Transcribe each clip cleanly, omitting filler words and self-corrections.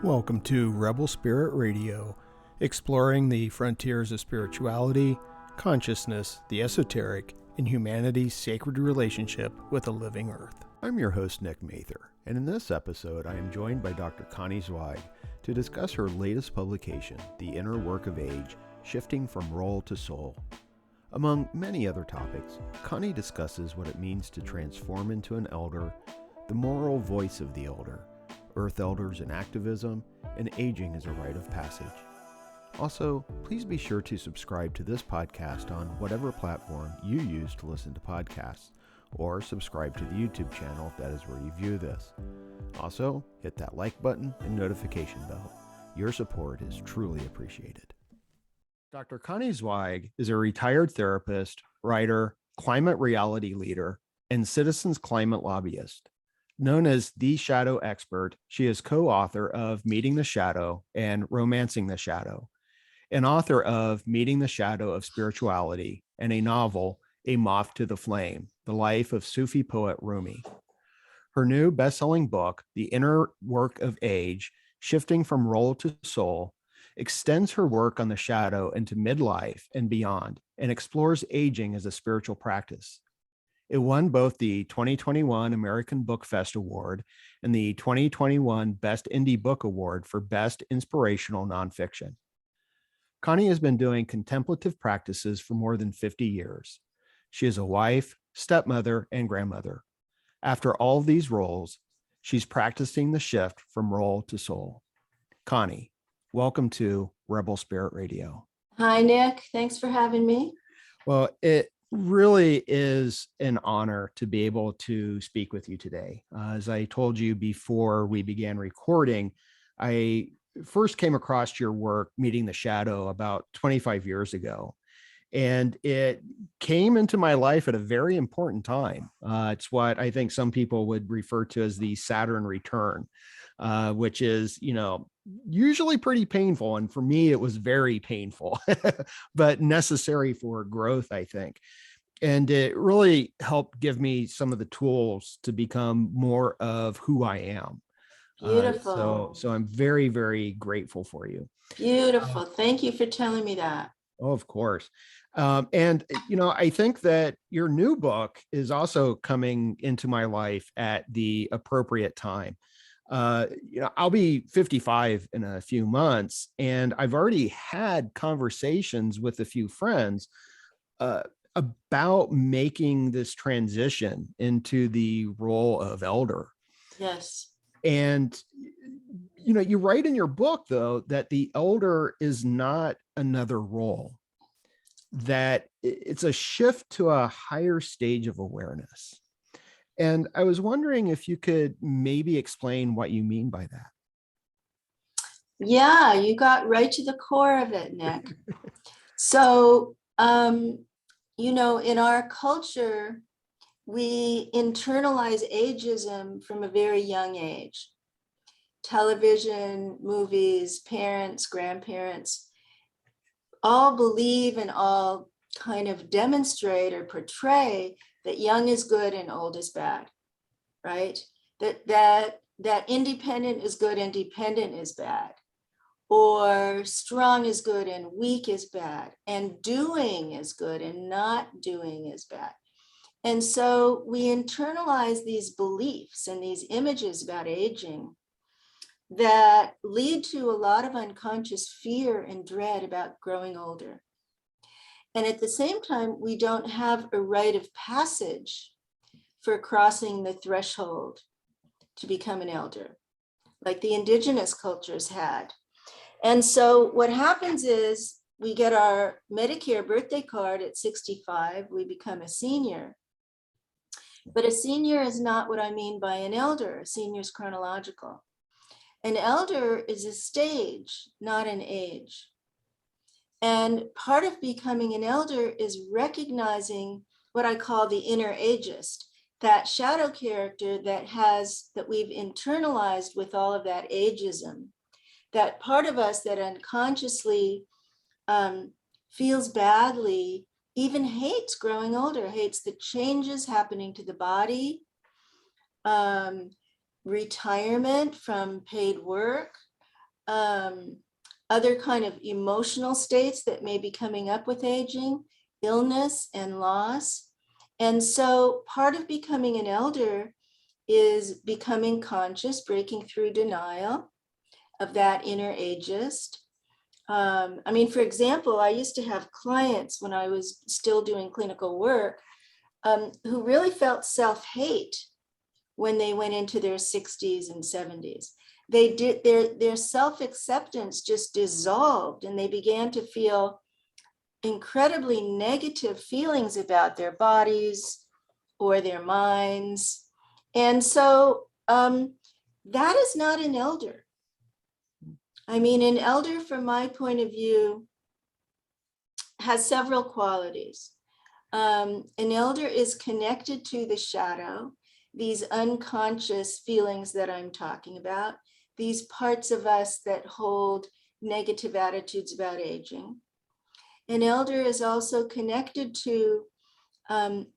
Welcome to Rebel Spirit Radio, exploring the frontiers of spirituality, consciousness, the esoteric, and humanity's sacred relationship with the living earth. I'm your host, Nick Mather, and in this episode, I am joined by Dr. Connie Zweig to discuss her latest publication, The Inner Work of Age, Shifting from Role to Soul. Among many other topics, Connie discusses what it means to transform into an elder, the moral voice of the elder, Earth Elders and Activism, and aging as a rite of passage. Also, please be sure to subscribe to this podcast on whatever platform you use to listen to podcasts, or subscribe to the YouTube channel if that is where you view this. Also, hit that like button and notification bell. Your support is truly appreciated. Dr. Connie Zweig is a retired therapist, writer, climate reality leader, and citizens climate lobbyist. Known as the Shadow Expert, she is co-author of Meeting the Shadow and Romancing the Shadow, and author of Meeting the Shadow of Spirituality, and a novel, A Moth to the Flame, The Life of Sufi Poet Rumi. Her new best-selling book, The Inner Work of Age, Shifting from Role to Soul, extends her work on the shadow into midlife and beyond, and explores aging as a spiritual practice. It won both the 2021 American Book Fest Award and the 2021 Best Indie Book Award for Best Inspirational Nonfiction. Connie has been doing contemplative practices for more than 50 years. She is a wife, stepmother, and grandmother. After all of these roles, she's practicing the shift from role to soul. Connie, welcome to Rebel Spirit Radio. Hi, Nick. Thanks for having me. Well, it really is an honor to be able to speak with you today. As I told you before we began recording, I first came across your work, Meeting the Shadow, about 25 years ago. And it came into my life at a very important time. It's what I think some people would refer to as the Saturn return, which is, usually pretty painful. And for me, it was very painful, but necessary for growth, I think. And it really helped give me some of the tools to become more of who I am. Beautiful. So I'm very, very grateful for you. Beautiful. Thank you for telling me that. Oh, of course. And I think that your new book is also coming into my life at the appropriate time. I'll be 55 in a few months, and I've already had conversations with a few friends about making this transition into the role of elder. Yes. And, you write in your book, though, that the elder is not another role, that it's a shift to a higher stage of awareness. And I was wondering if you could maybe explain what you mean by that. Yeah, you got right to the core of it, Nick. So, in our culture, we internalize ageism from a very young age. Television, movies, parents, grandparents, all believe and all kind of demonstrate or portray that young is good and old is bad, right? That independent is good and dependent is bad, or strong is good and weak is bad, and doing is good and not doing is bad. And so we internalize these beliefs and these images about aging that lead to a lot of unconscious fear and dread about growing older. And at the same time, we don't have a rite of passage for crossing the threshold to become an elder, like the indigenous cultures had. And so what happens is we get our Medicare birthday card at 65, we become a senior. But a senior is not what I mean by an elder. A senior is chronological. An elder is a stage, not an age. And part of becoming an elder is recognizing what I call the inner ageist, that shadow character that we've internalized with all of that ageism, that part of us that unconsciously feels badly, even hates growing older, hates the changes happening to the body, retirement from paid work, other kind of emotional states that may be coming up with aging, illness and loss. And so part of becoming an elder is becoming conscious, breaking through denial of that inner ageist. I mean, for example, I used to have clients when I was still doing clinical work who really felt self-hate when they went into their 60s and 70s. They did their self-acceptance just dissolved, and they began to feel incredibly negative feelings about their bodies or their minds. And so that is not an elder. I mean, an elder, from my point of view, has several qualities. An elder is connected to the shadow, these unconscious feelings that I'm talking about, these parts of us that hold negative attitudes about aging. An elder is also connected to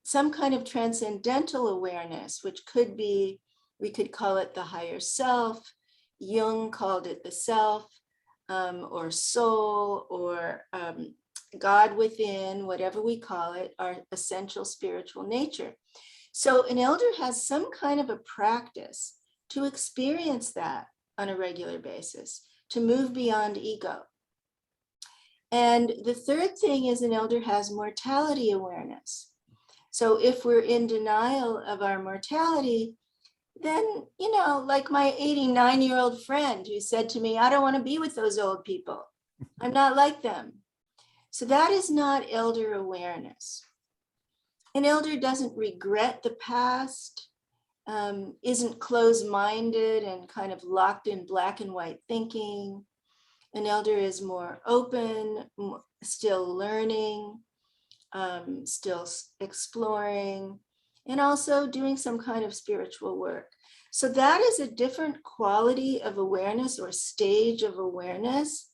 some kind of transcendental awareness, which could be, we could call it the higher self. Jung called it the self, or soul, or God within, whatever we call it, our essential spiritual nature. So an elder has some kind of a practice to experience that on a regular basis, to move beyond ego. And the third thing is an elder has mortality awareness. So if we're in denial of our mortality, then, you know, like my 89-year-old friend who said to me, I don't want to be with those old people. I'm not like them. So that is not elder awareness. An elder doesn't regret the past, isn't closed-minded and kind of locked in black and white thinking. An elder is more open, still learning, still exploring, and also doing some kind of spiritual work. So that is a different quality of awareness or stage of awareness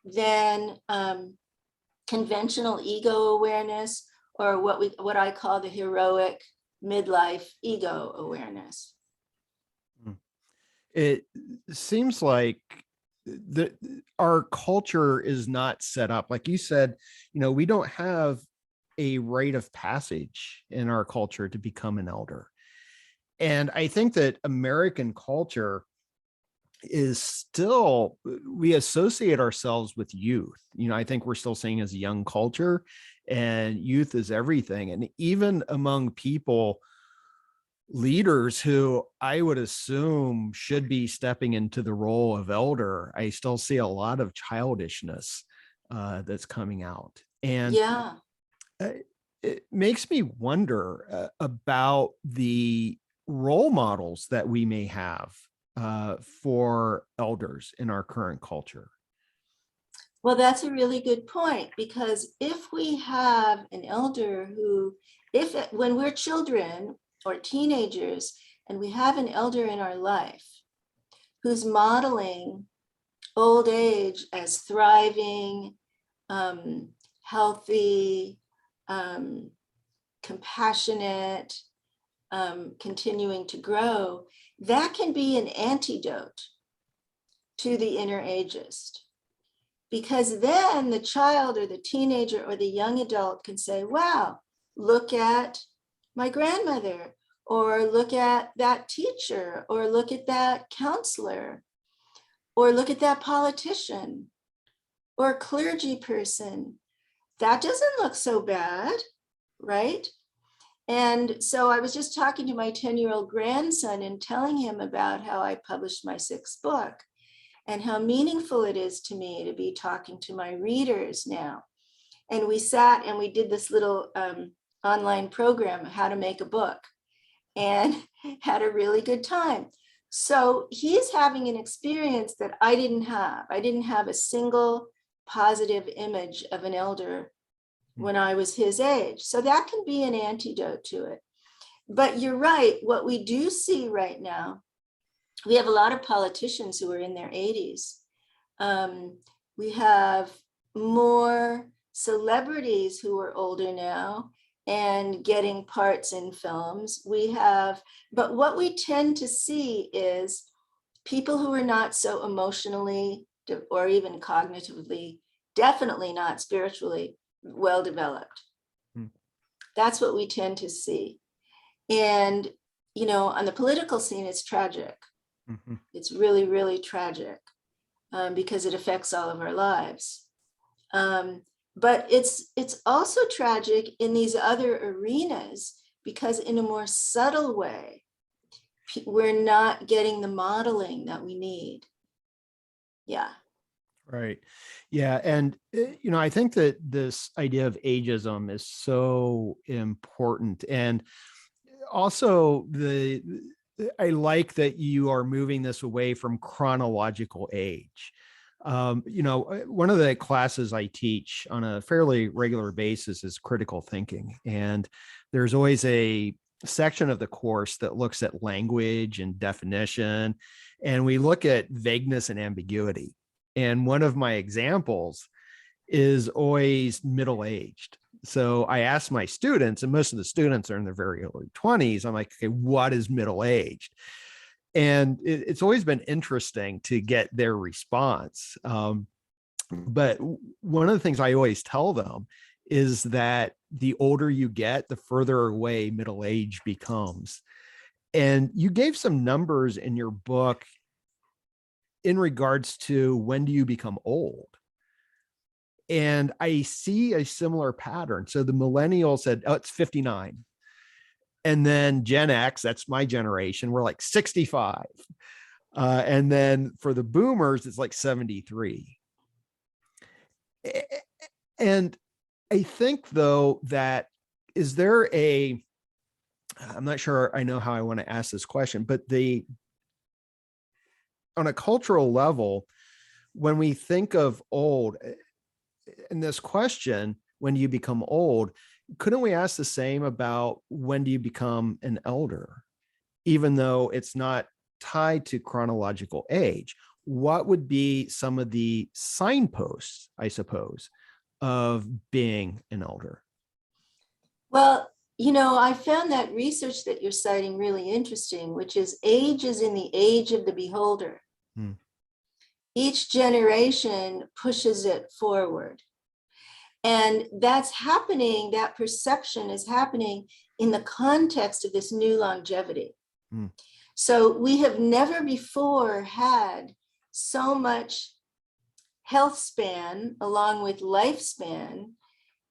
than conventional ego awareness, or what I call the heroic midlife ego awareness. It seems like our culture is not set up, like you said, you know, we don't have a rite of passage in our culture to become an elder. And I think that American culture is still, we associate ourselves with youth. You know, I think we're still saying as a young culture, and youth is everything. And even among people, leaders who I would assume should be stepping into the role of elder, I still see a lot of childishness that's coming out. And yeah, it makes me wonder about the role models that we may have for elders in our current culture. well, that's a really good point, because if we have an elder who, when we're children or teenagers and we have an elder in our life who's modeling old age as thriving, healthy, compassionate, continuing to grow, that can be an antidote to the inner ageist. Because then the child or the teenager or the young adult can say, wow, look at my grandmother, or look at that teacher, or look at that counselor, or look at that politician or clergy person. That doesn't look so bad, right? And so I was just talking to my 10-year-old grandson and telling him about how I published my 6th book and how meaningful it is to me to be talking to my readers now. And we sat and we did this little online program, how to make a book, and had a really good time. So he's having an experience that I didn't have. I didn't have a single positive image of an elder when I was his age. So that can be an antidote to it. But you're right, what we do see right now, we have a lot of politicians who are in their 80s. We have more celebrities who are older now and getting parts in films. But what we tend to see is people who are not so emotionally or even cognitively, definitely not spiritually well developed. That's what we tend to see. And, on the political scene, it's tragic. It's really, really tragic because it affects all of our lives. But it's also tragic in these other arenas because in a more subtle way, we're not getting the modeling that we need. Yeah. Right. Yeah. And, I think that this idea of ageism is so important. And also I like that you are moving this away from chronological age. One of the classes I teach on a fairly regular basis is critical thinking. And there's always a section of the course that looks at language and definition. And we look at vagueness and ambiguity. And one of my examples is always middle-aged. So I ask my students, and most of the students are in their very early 20s. I'm like, okay, what is middle-aged? And it's always been interesting to get their response. But one of the things I always tell them is that the older you get, the further away middle age becomes. And you gave some numbers in your book in regards to when do you become old? And I see a similar pattern. So the millennials said, oh, it's 59. And then Gen X, that's my generation, we're like 65. And then for the boomers, it's like 73. And I think, though, that I'm not sure I know how I want to ask this question, but on a cultural level, when we think of old, in this question, when do you become old? Couldn't we ask the same about when do you become an elder, even though it's not tied to chronological age? What would be some of the signposts, I suppose, of being an elder? Well, I found that research that you're citing really interesting, which is age is in the age of the beholder. Each generation pushes it forward. And that's happening, that perception is happening in the context of this new longevity. So we have never before had so much health span along with lifespan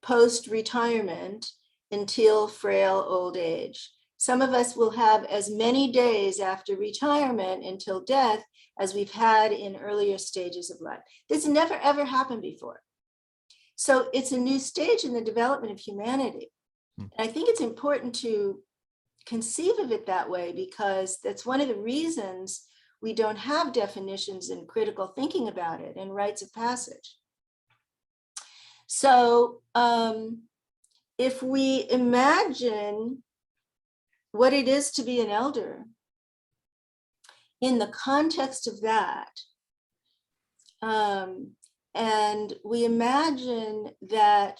post-retirement until frail old age. Some of us will have as many days after retirement until death as we've had in earlier stages of life. This never ever happened before. So it's a new stage in the development of humanity. And I think it's important to conceive of it that way because that's one of the reasons we don't have definitions and critical thinking about it and rites of passage. So if we imagine what it is to be an elder in the context of that, and we imagine that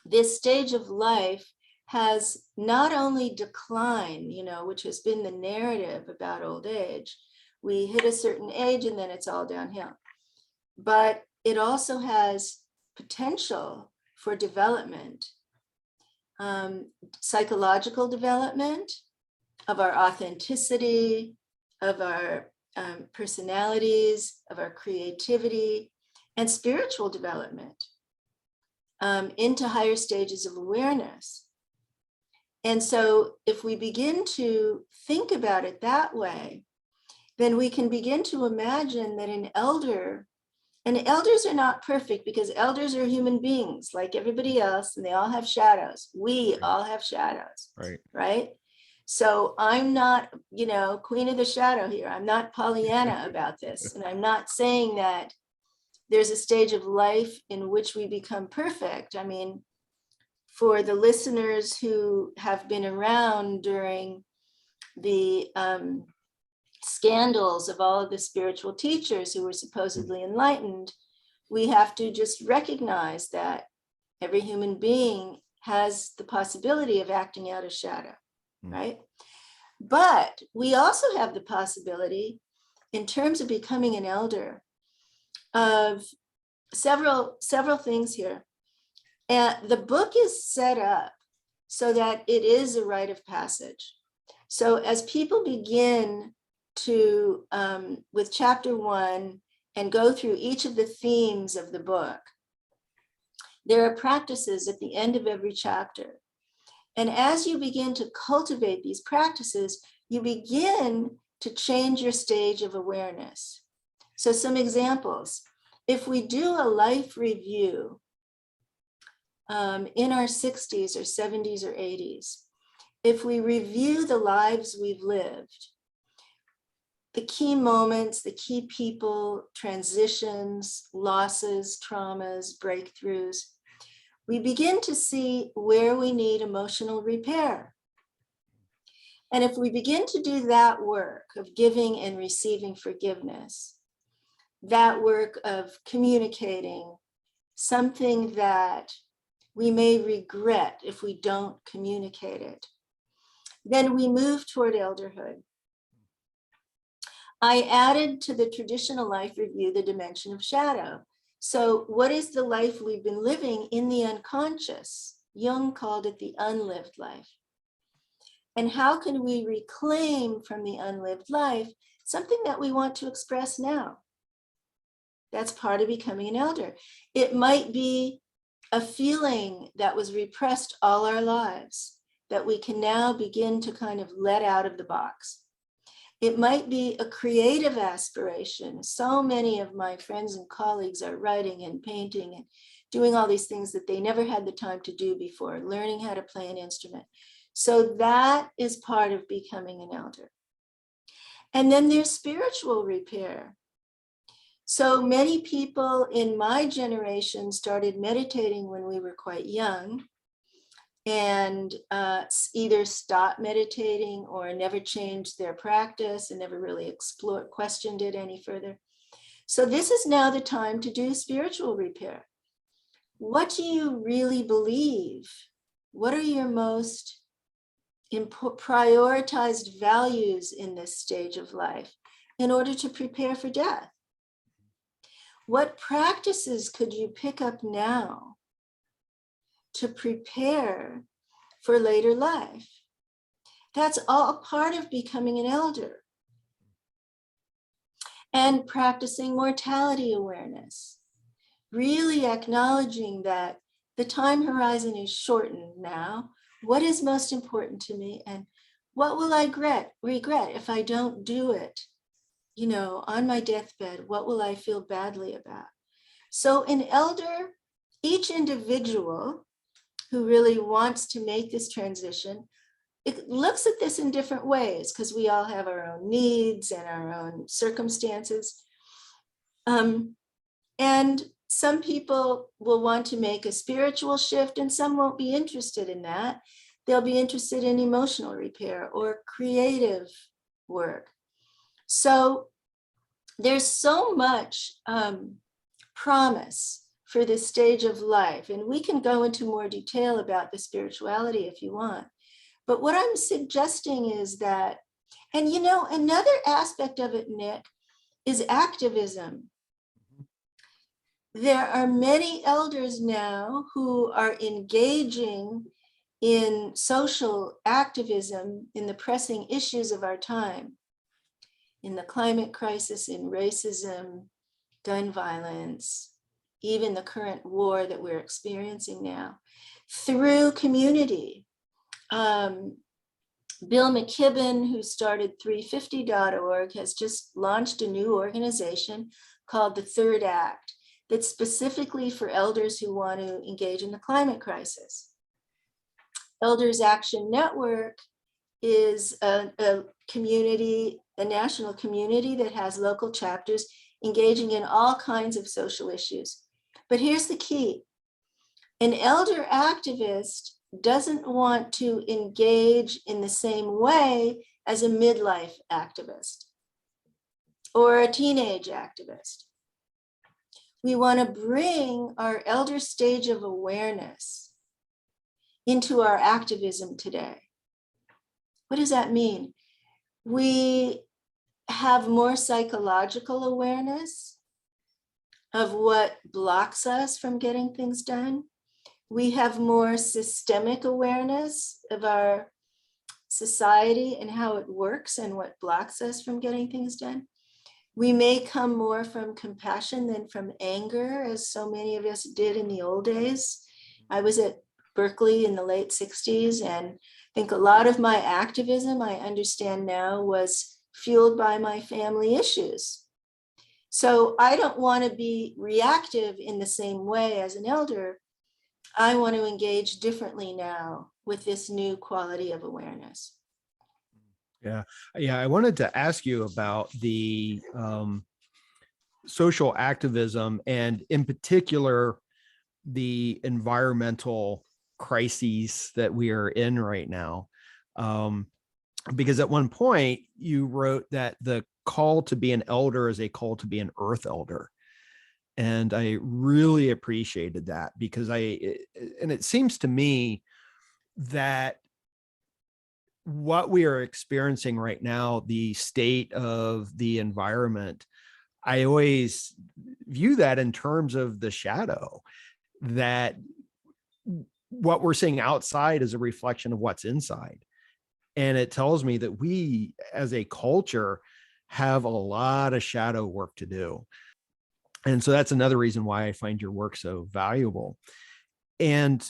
this stage of life has not only decline, which has been the narrative about old age. We hit a certain age and then it's all downhill. But it also has potential for development, psychological development of our authenticity, of our personalities, of our creativity, and spiritual development into higher stages of awareness. And so if we begin to think about it that way, then we can begin to imagine that an elder, and elders are not perfect because elders are human beings like everybody else, and they all have shadows. We all have shadows, right? So I'm not, queen of the shadow here. I'm not Pollyanna about this. And I'm not saying that there's a stage of life in which we become perfect. I mean, for the listeners who have been around during the scandals of all of the spiritual teachers who were supposedly enlightened, we have to just recognize that every human being has the possibility of acting out a shadow, right? But we also have the possibility, in terms of becoming an elder, of several things here. And the book is set up so that it is a rite of passage. So as people begin to, with chapter 1, and go through each of the themes of the book, there are practices at the end of every chapter. And as you begin to cultivate these practices, you begin to change your stage of awareness. So some examples: if we do a life review in our 60s or 70s or 80s, if we review the lives we've lived, the key moments, the key people, transitions, losses, traumas, breakthroughs, we begin to see where we need emotional repair. And if we begin to do that work of giving and receiving forgiveness, that work of communicating something that we may regret if we don't communicate it, then we move toward elderhood. I added to the traditional life review the dimension of shadow. So what is the life we've been living in the unconscious? Jung called it the unlived life. And how can we reclaim from the unlived life something that we want to express now? That's part of becoming an elder. It might be a feeling that was repressed all our lives that we can now begin to kind of let out of the box. It might be a creative aspiration. So many of my friends and colleagues are writing and painting and doing all these things that they never had the time to do before, learning how to play an instrument. So that is part of becoming an elder. And then there's spiritual repair. So many people in my generation started meditating when we were quite young, and either stopped meditating or never changed their practice and never really questioned it any further. So this is now the time to do spiritual repair. What do you really believe? What are your most prioritized values in this stage of life in order to prepare for death? What practices could you pick up now to prepare for later life? That's all part of becoming an elder. And practicing mortality awareness, really acknowledging that the time horizon is shortened now. What is most important to me, and what will I regret if I don't do it? You know, on my deathbed, what will I feel badly about? So an elder, each individual who really wants to make this transition, it looks at this in different ways because we all have our own needs and our own circumstances. And some people will want to make a spiritual shift and some won't be interested in that. They'll be interested in emotional repair or creative work. So there's so much promise for this stage of life. And we can go into more detail about the spirituality if you want. But what I'm suggesting is that, and you know, another aspect of it, Nick, is activism. There are many elders now who are engaging in social activism in the pressing issues of our time, in the climate crisis, in racism, gun violence, even the current war that we're experiencing now, through community. Bill McKibben, who started 350.org, has just launched a new organization called the Third Act that's specifically for elders who want to engage in the climate crisis. Elders Action Network is a community, a national community that has local chapters engaging in all kinds of social issues. But here's the key. An elder activist doesn't want to engage in the same way as a midlife activist or a teenage activist. We want to bring our elder stage of awareness into our activism today. What does that mean? We have more psychological awareness. of what blocks us from getting things done. We have more systemic awareness of our society and how it works and what blocks us from getting things done. We may come more from compassion than from anger, as so many of us did in the old days. I was at Berkeley in the late 60s, and I think a lot of my activism, I understand now, was fueled by my family issues. So I don't want to be reactive in the same way as an elder. I want to engage differently now with this new quality of awareness. Yeah. I wanted to ask you about the social activism, and in particular, the environmental crises that we are in right now. Because at one point you wrote that the call to be an elder is a call to be an earth elder. And I really appreciated that, because and it seems to me that what we are experiencing right now, the state of the environment, I always view that in terms of the shadow, that what we're seeing outside is a reflection of what's inside. And it tells me that we as a culture have a lot of shadow work to do. And so that's another reason why I find your work so valuable. And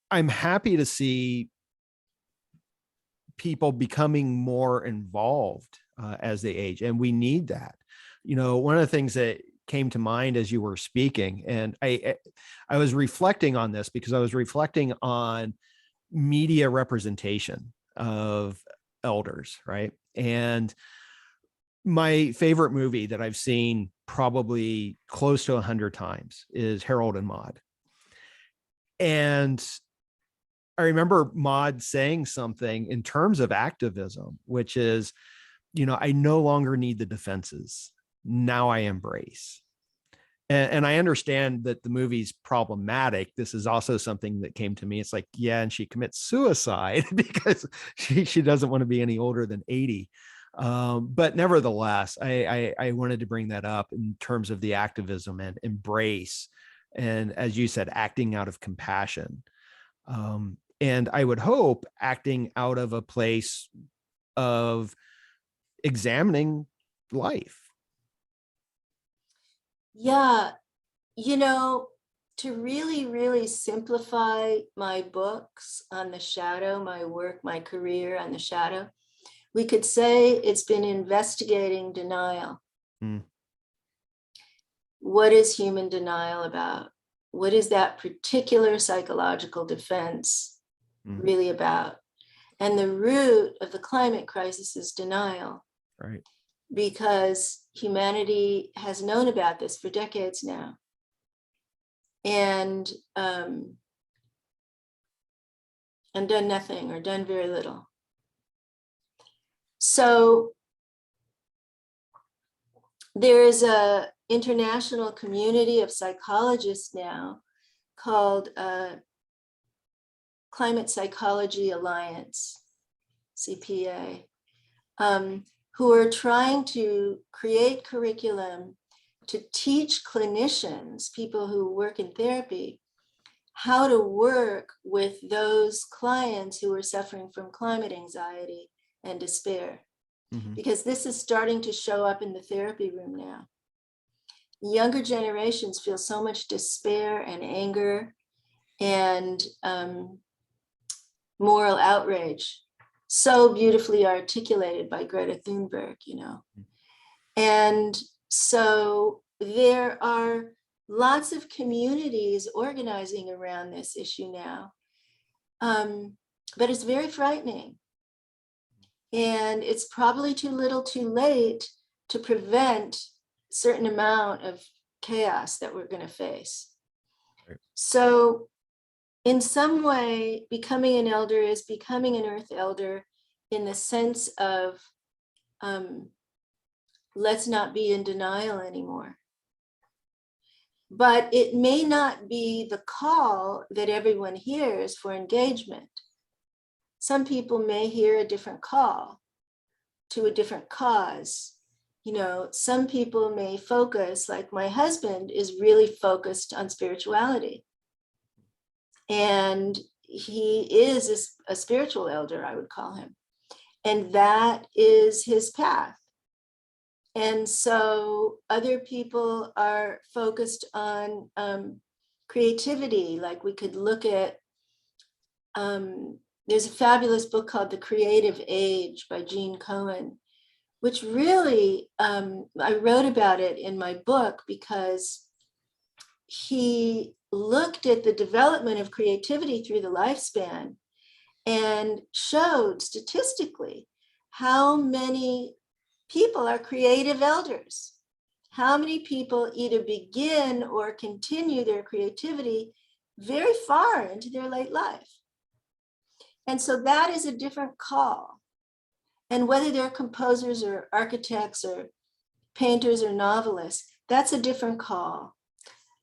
I'm happy to see people becoming more involved as they age. And we need that. You know, one of the things that came to mind as you were speaking, and I was reflecting on this because I was reflecting on media representation of elders, right? And my favorite movie that I've seen probably close to 100 times is Harold and Maude. And I remember Maude saying something in terms of activism, which is, you know, I no longer need the defenses. Now I embrace. And I understand that the movie's problematic. This is also something that came to me. It's like, yeah, and she commits suicide because she doesn't want to be any older than 80. But nevertheless, I wanted to bring that up in terms of the activism and embrace. And as you said, acting out of compassion. And I would hope acting out of a place of examining life. Yeah, you know, to really, really simplify my books on the shadow, my work, my career on the shadow, we could say it's been investigating denial. What is human denial about? What is that particular psychological defense really about? And the root of the climate crisis is denial. Right. Because humanity has known about this for decades now. And done nothing or done very little. So there is an international community of psychologists now called Climate Psychology Alliance, CPA, who are trying to create curriculum to teach clinicians, people who work in therapy, how to work with those clients who are suffering from climate anxiety and despair. Because this is starting to show up in the therapy room now. Younger generations feel so much despair and anger and moral outrage, so beautifully articulated by Greta Thunberg, you know. And so there are lots of communities organizing around this issue now, but it's very frightening. And it's probably too little too late to prevent a certain amount of chaos that we're going to face. Right. So in some way, becoming an elder is becoming an earth elder in the sense of let's not be in denial anymore. But it may not be the call that everyone hears for engagement. Some people may hear a different call to a different cause, Some people may focus, like my husband is really focused on spirituality. And he is a spiritual elder, I would call him. And that is his path. And so other people are focused on creativity. Like we could look at, there's a fabulous book called The Creative Age by Gene Cohen, which really, I wrote about it in my book because he looked at the development of creativity through the lifespan and showed statistically how many people are creative elders, how many people either begin or continue their creativity very far into their late life. And so that is a different call. And whether they're composers or architects or painters or novelists, that's a different call.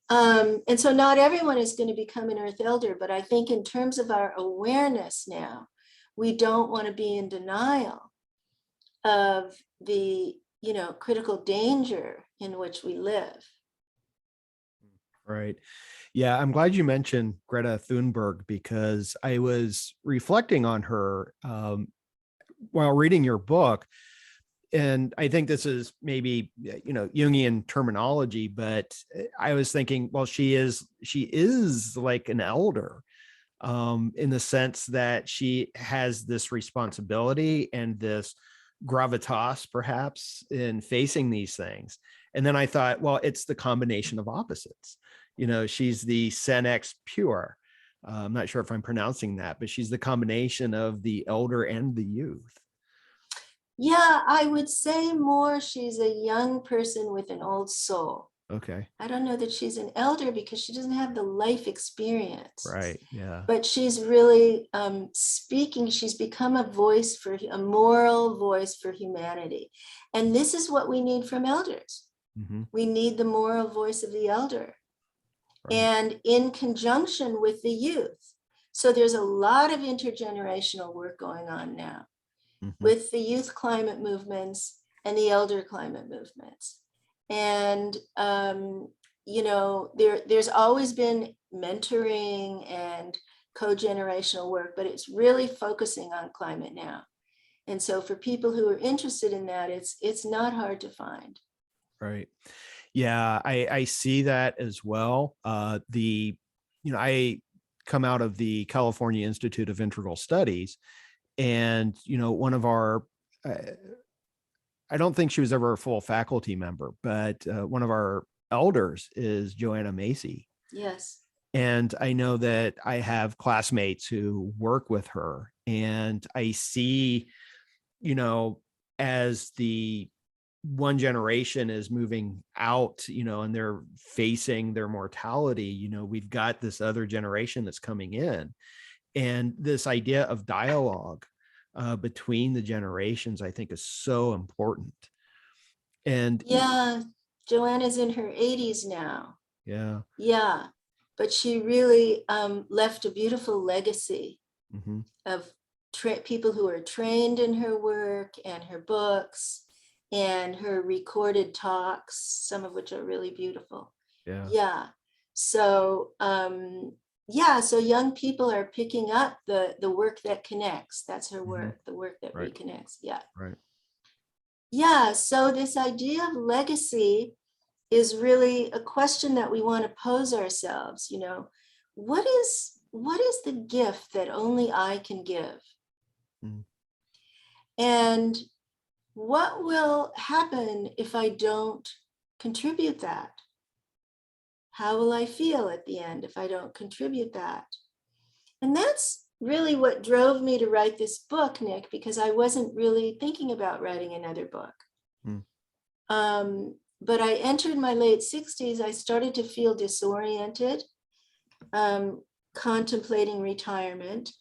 And so not everyone is going to become an earth elder, but I think in terms of our awareness now, we don't want to be in denial of the, critical danger in which we live. Right. Yeah, I'm glad you mentioned Greta Thunberg, because I was reflecting on her while reading your book. And I think this is maybe, Jungian terminology, but I was thinking, well, she is like an elder in the sense that she has this responsibility and this gravitas, perhaps, in facing these things. And then I thought, well, it's the combination of opposites. She's the senex pure. I'm not sure if I'm pronouncing that, but she's the combination of the elder and the youth. Yeah, I would say more she's a young person with an old soul. Okay. I don't know that she's an elder because she doesn't have the life experience. Right. Yeah. But she's really speaking. She's become a moral voice for humanity. And this is what we need from elders. Mm-hmm. We need the moral voice of the elder. Right. And in conjunction with the youth. So there's a lot of intergenerational work going on now. Mm-hmm. With the youth climate movements and the elder climate movements. And, there's always been mentoring and co-generational work, but it's really focusing on climate now. And so for people who are interested in that, it's not hard to find. Right. Yeah, I see that as well. I come out of the California Institute of Integral Studies. And, one of our, I don't think she was ever a full faculty member, but one of our elders is Joanna Macy. Yes. And I know that I have classmates who work with her, and I see, as the one generation is moving out, and they're facing their mortality, we've got this other generation that's coming in. And this idea of dialogue between the generations, I think, is so important. And yeah, Joanna's in her 80s now. Yeah. Yeah. But she really left a beautiful legacy mm-hmm. of people who are trained in her work and her books and her recorded talks, some of which are really beautiful. Yeah. Yeah. So, so young people are picking up the work that connects. That's her work, mm-hmm. the work that right. reconnects. Yeah. Right. Yeah. So this idea of legacy is really a question that we want to pose ourselves. What is the gift that only I can give? Mm. And what will happen if I don't contribute that? How will I feel at the end if I don't contribute that? And that's really what drove me to write this book, Nick, because I wasn't really thinking about writing another book. Mm. But I entered my late 60s. I started to feel disoriented, contemplating retirement.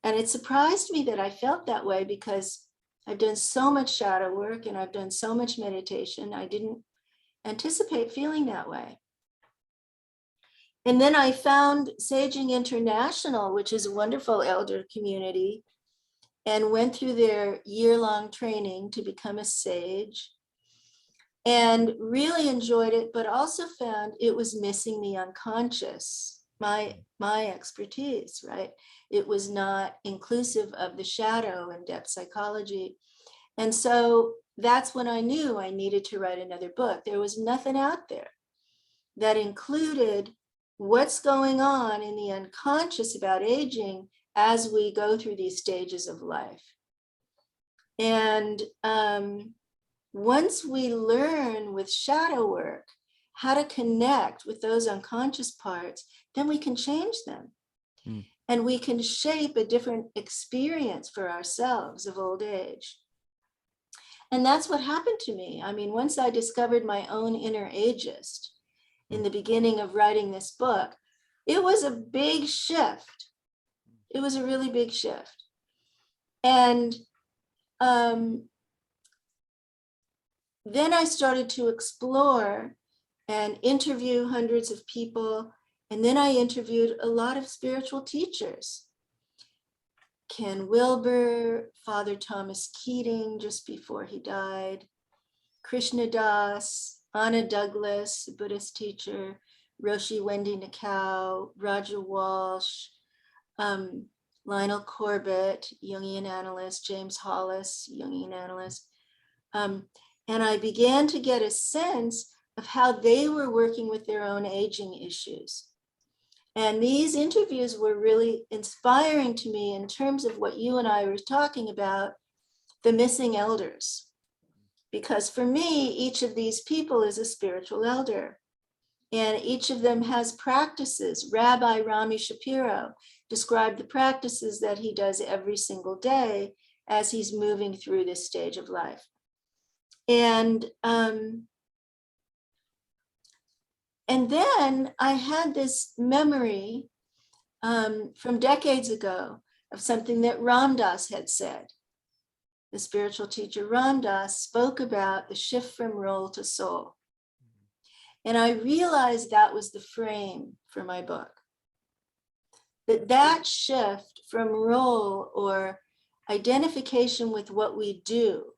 And it surprised me that I felt that way because I've done so much shadow work and I've done so much meditation. I didn't anticipate feeling that way. And then I found Saging International, which is a wonderful elder community, and went through their year-long training to become a sage. and really enjoyed it, but also found it was missing the unconscious, my expertise, right? It was not inclusive of the shadow and depth psychology. And so that's when I knew I needed to write another book. There was nothing out there that included what's going on in the unconscious about aging as we go through these stages of life. And once we learn with shadow work how to connect with those unconscious parts, then we can change them. And we can shape a different experience for ourselves of old age. And that's what happened to me. I mean, once I discovered my own inner ageist in the beginning of writing this book, it was a big shift. It was a really big shift. And then I started to explore and interview hundreds of people. And then I interviewed a lot of spiritual teachers. Ken Wilber, Father Thomas Keating, just before he died, Krishna Das, Anna Douglas, a Buddhist teacher, Roshi Wendy Nakau, Roger Walsh, Lionel Corbett, Jungian analyst, James Hollis, Jungian analyst. And I began to get a sense of how they were working with their own aging issues. And these interviews were really inspiring to me in terms of what you and I were talking about, the missing elders. Because for me, each of these people is a spiritual elder. And each of them has practices. Rabbi Rami Shapiro described the practices that he does every single day as he's moving through this stage of life. And then I had this memory from decades ago of something that Ram Dass had said. The spiritual teacher Ram Dass spoke about the shift from role to soul. And I realized that was the frame for my book. That shift from role or identification with what we do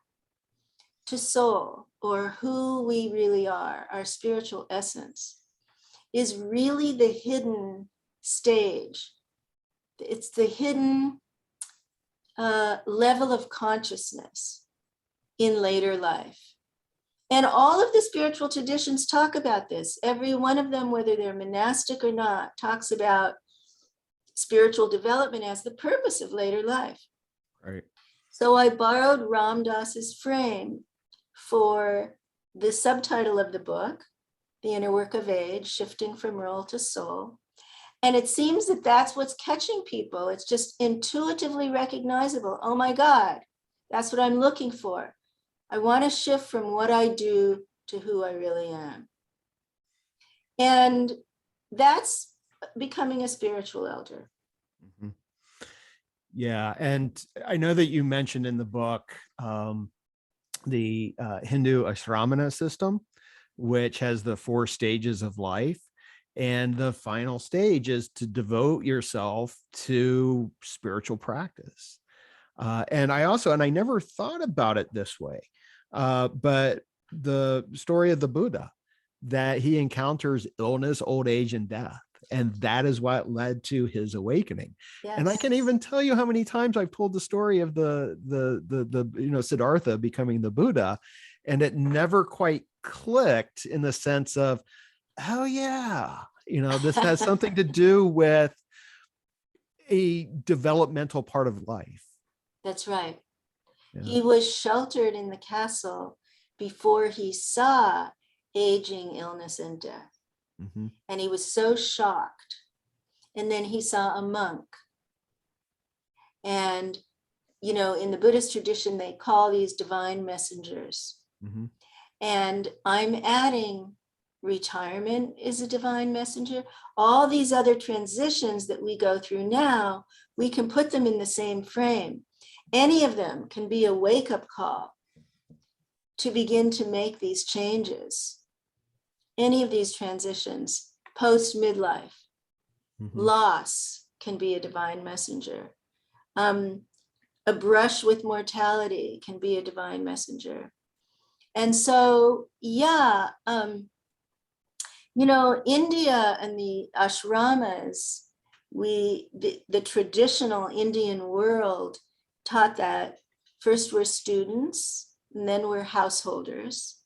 to soul, or who we really are, our spiritual essence, is really the hidden stage. It's the hidden level of consciousness in later life. And all of the spiritual traditions talk about this. Every one of them, whether they're monastic or not, talks about spiritual development as the purpose of later life. Right. So I borrowed Ram Dass's frame for the subtitle of the book, The Inner Work of Age, Shifting from Role to Soul. And it seems that that's what's catching people. It's just intuitively recognizable. Oh my God, that's what I'm looking for. I want to shift from what I do to who I really am. And that's becoming a spiritual elder. Mm-hmm. Yeah. And I know that you mentioned in the book the Hindu ashramana system, which has the 4 stages of life. And the final stage is to devote yourself to spiritual practice. And I never thought about it this way. But the story of the Buddha, that he encounters illness, old age, and death. And that is what led to his awakening. Yes. And I can even tell you how many times I've told the story of the Siddhartha becoming the Buddha, and it never quite clicked in the sense of, oh yeah, this has something to do with a developmental part of life. That's right. Yeah. He was sheltered in the castle before he saw aging, illness, and death. Mm-hmm. And he was so shocked. And then he saw a monk. And, in the Buddhist tradition, they call these divine messengers. Mm-hmm. And I'm adding retirement is a divine messenger. All these other transitions that we go through now, we can put them in the same frame. Any of them can be a wake-up call to begin to make these changes. Any of these transitions, post-midlife, loss can be a divine messenger. A brush with mortality can be a divine messenger. And so, yeah, India and the ashramas, the traditional Indian world taught that first we're students, and then we're householders,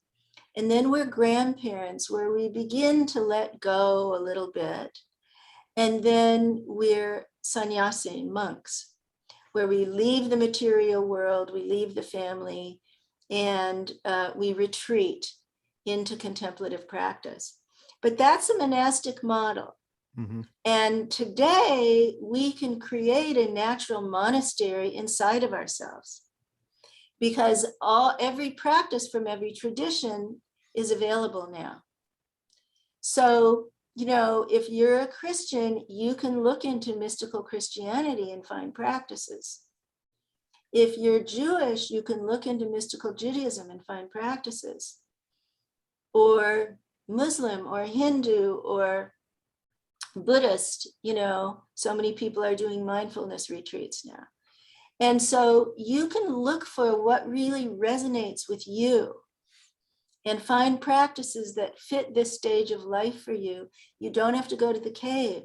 and then we're grandparents, where we begin to let go a little bit. And then we're sannyasi, monks, where we leave the material world, we leave the family, and we retreat into contemplative practice. But that's a monastic model. Mm-hmm. And today we can create a natural monastery inside of ourselves, because every practice from every tradition is available now. So, if you're a Christian, you can look into mystical Christianity and find practices. If you're Jewish, you can look into mystical Judaism and find practices. Or Muslim or Hindu or Buddhist, so many people are doing mindfulness retreats now. And so you can look for what really resonates with you and find practices that fit this stage of life for you. You don't have to go to the cave.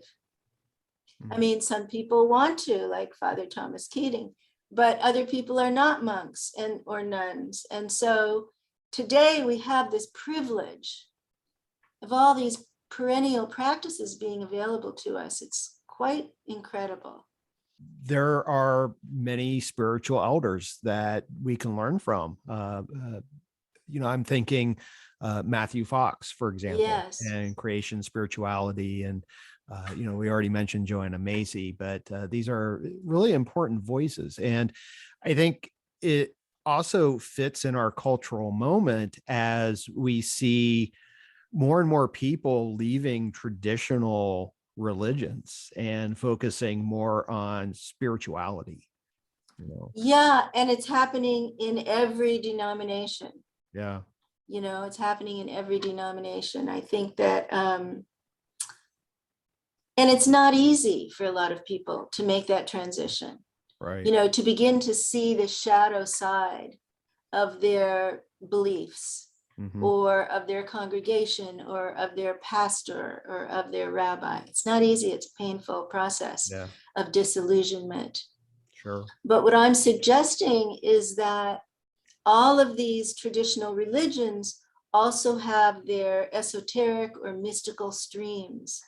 I mean, some people want to, like Father Thomas Keating, but other people are not monks or nuns. And so today we have this privilege of all these perennial practices being available to us. It's quite incredible. There are many spiritual elders that we can learn from. I'm thinking Matthew Fox, for example, Yes. and creation spirituality. And, we already mentioned Joanna Macy, but these are really important voices. And I think it also fits in our cultural moment as we see more and more people leaving traditional religions and focusing more on spirituality. Yeah, and it's happening in every denomination. Yeah. It's happening in every denomination. I think that, and it's not easy for a lot of people to make that transition. Right. To begin to see the shadow side of their beliefs, Mm-hmm. or of their congregation, or of their pastor, or of their rabbi. It's not easy. It's a painful process of disillusionment. Sure. But what I'm suggesting is that all of these traditional religions also have their esoteric or mystical streams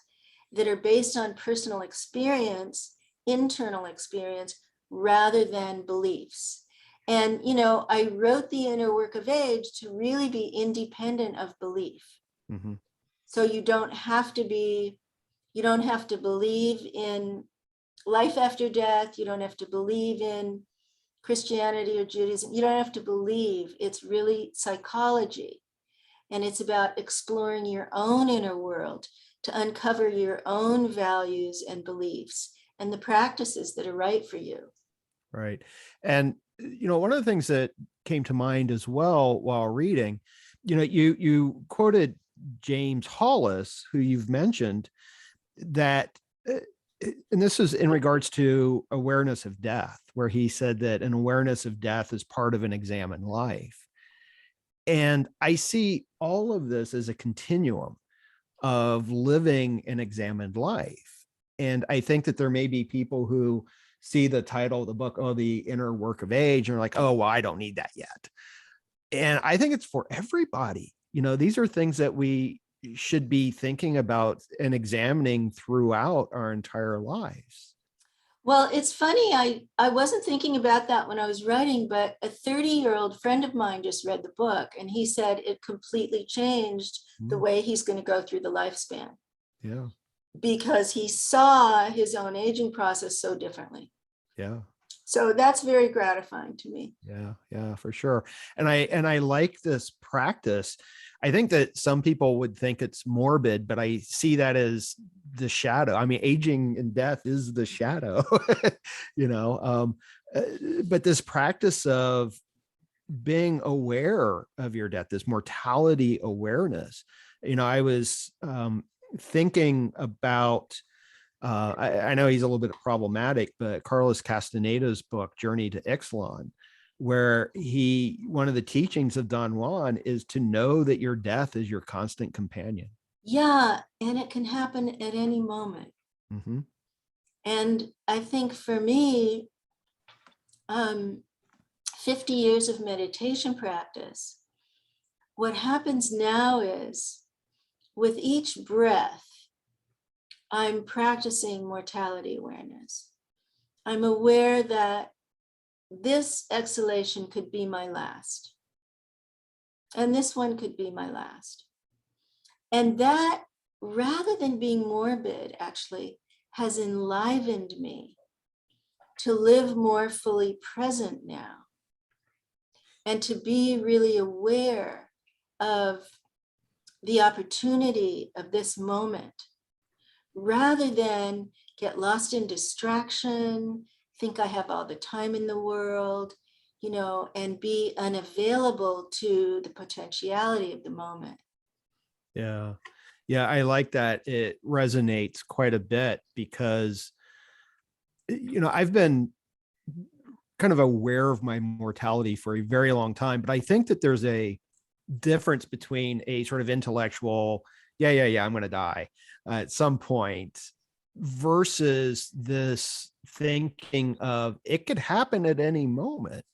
that are based on personal experience, internal experience, rather than beliefs. And, I wrote The Inner Work of Age to really be independent of belief. Mm-hmm. So you don't have to believe in life after death. You don't have to believe in Christianity or Judaism. You don't have to believe. It's really psychology. And it's about exploring your own inner world to uncover your own values and beliefs and the practices that are right for you. Right. And, one of the things that came to mind as well while reading, you quoted James Hollis, who you've mentioned, that, and this is in regards to awareness of death, where he said that an awareness of death is part of an examined life. And I see all of this as a continuum of living an examined life. And I think that there may be people who see the title of the book, The Inner Work of Age, and are like, oh, well, I don't need that yet. And I think it's for everybody. These are things that we should be thinking about and examining throughout our entire lives. Well, it's funny. I wasn't thinking about that when I was writing, but a 30-year-old friend of mine just read the book, and he said it completely changed the way he's going to go through the lifespan. Yeah. Because he saw his own aging process so differently. Yeah. So that's very gratifying to me. Yeah, for sure. And I like this practice. I think that some people would think it's morbid, but I see that as the shadow. I mean, aging and death is the shadow, but this practice of being aware of your death, this mortality awareness, I was thinking about, I know he's a little bit problematic, but Carlos Castaneda's book, Journey to Ixtlan, where one of the teachings of Don Juan is to know that your death is your constant companion. Yeah, and it can happen at any moment. Mm-hmm. And I think for me, 50 years of meditation practice, what happens now is with each breath, I'm practicing mortality awareness. I'm aware that this exhalation could be my last, and this one could be my last. And that, rather than being morbid, actually has enlivened me to live more fully present now and to be really aware of the opportunity of this moment, rather than get lost in distraction, think I have all the time in the world, and be unavailable to the potentiality of the moment. Yeah. Yeah, I like that. It resonates quite a bit because, I've been kind of aware of my mortality for a very long time, but I think that there's a difference between a sort of intellectual, I'm going to die at some point, versus this thinking of it could happen at any moment.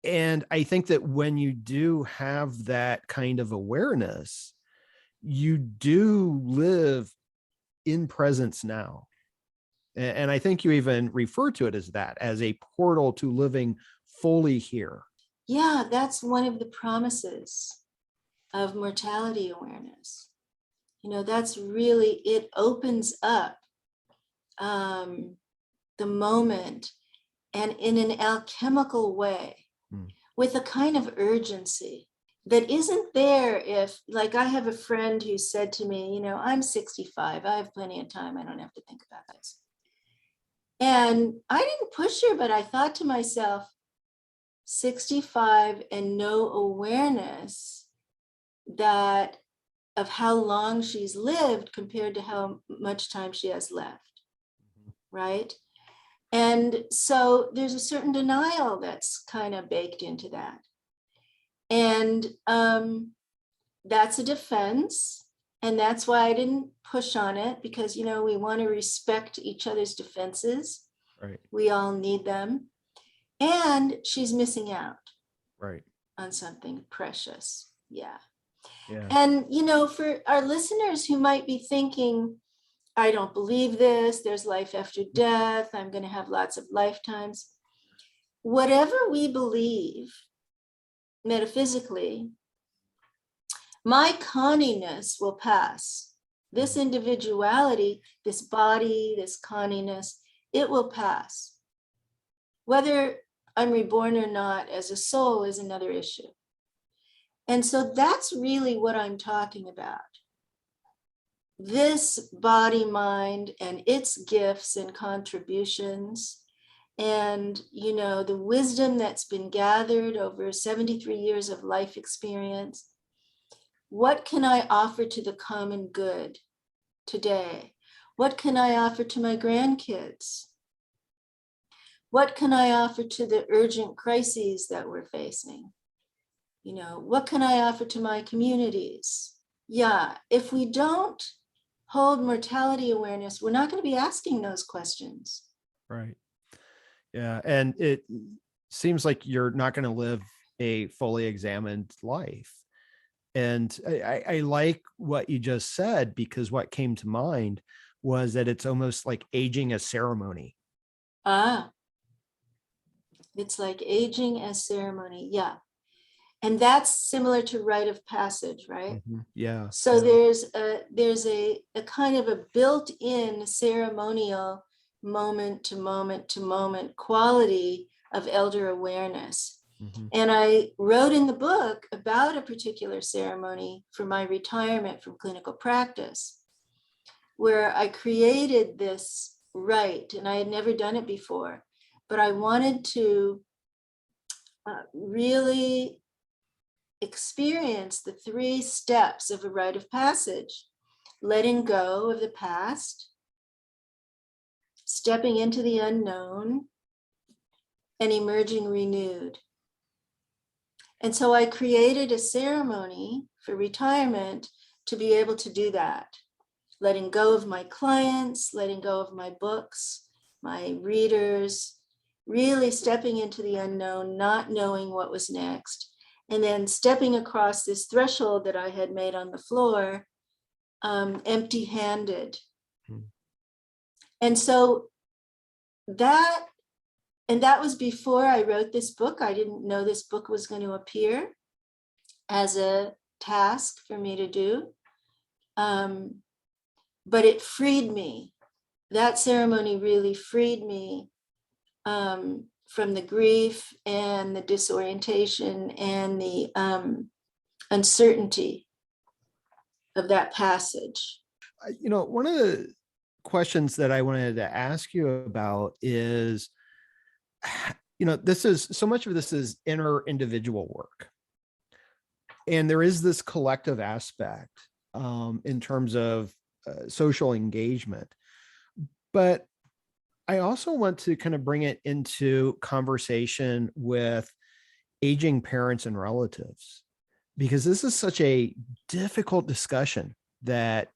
And I think that when you do have that kind of awareness, you do live in presence now. And I think you even refer to it as that, as a portal to living fully here. Yeah, that's one of the promises of mortality awareness. That's really, it opens up the moment, and in an alchemical way, with a kind of urgency that isn't there if, like, I have a friend who said to me, I'm 65, I have plenty of time, I don't have to think about this. And I didn't push her, but I thought to myself, 65 and no awareness that of how long she's lived compared to how much time she has left, right? And so there's a certain denial that's kind of baked into that. And that's a defense. And that's why I didn't push on it, because, we want to respect each other's defenses. Right. We all need them. And she's missing out. Right. On something precious. Yeah. Yeah. And, for our listeners who might be thinking, I don't believe this, there's life after death, I'm going to have lots of lifetimes. Whatever we believe metaphysically, my Conniness will pass. This individuality, this body, this Conniness, it will pass. Whether I'm reborn or not as a soul is another issue. And so that's really what I'm talking about. This body, mind, and its gifts and contributions, and, the wisdom that's been gathered over 73 years of life experience. What can I offer to the common good today? What can I offer to my grandkids? What can I offer to the urgent crises that we're facing? What can I offer to my communities? Yeah, if we don't hold mortality awareness, we're not going to be asking those questions. Right. Yeah. And it seems like you're not going to live a fully examined life. And I like what you just said, because what came to mind was that it's almost like aging a ceremony. It's like aging as ceremony. Yeah. And that's similar to rite of passage, right? Mm-hmm. Yeah. So there's a kind of a built-in ceremonial moment to moment to moment quality of elder awareness. Mm-hmm. And I wrote in the book about a particular ceremony for my retirement from clinical practice, where I created this rite, and I had never done it before, but I wanted to really experience the 3 steps of a rite of passage: letting go of the past, stepping into the unknown, and emerging renewed. And so I created a ceremony for retirement to be able to do that. Letting go of my clients, letting go of my books, my readers, really stepping into the unknown, not knowing what was next, and then stepping across this threshold that I had made on the floor, empty-handed. And so that was before I wrote this book. I didn't know this book was going to appear as a task for me to do. But it freed me. That ceremony really freed me from the grief and the disorientation and the uncertainty of that passage. One of the questions that I wanted to ask you about is, this is so much of this is inner individual work. And there is this collective aspect in terms of social engagement. But I also want to kind of bring it into conversation with aging parents and relatives, because this is such a difficult discussion that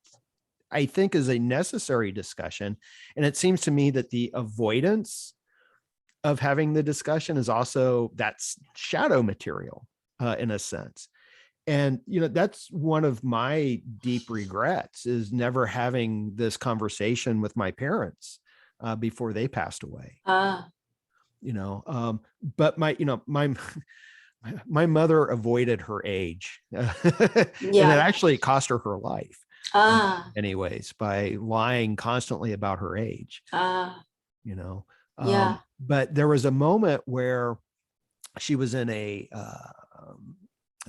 I think is a necessary discussion. And it seems to me that the avoidance of having the discussion is also, that's shadow material in a sense. And, that's one of my deep regrets, is never having this conversation with my parents before they passed away. But my mother avoided her age and it actually cost her her life anyways, by lying constantly about her age. But there was a moment where she was in a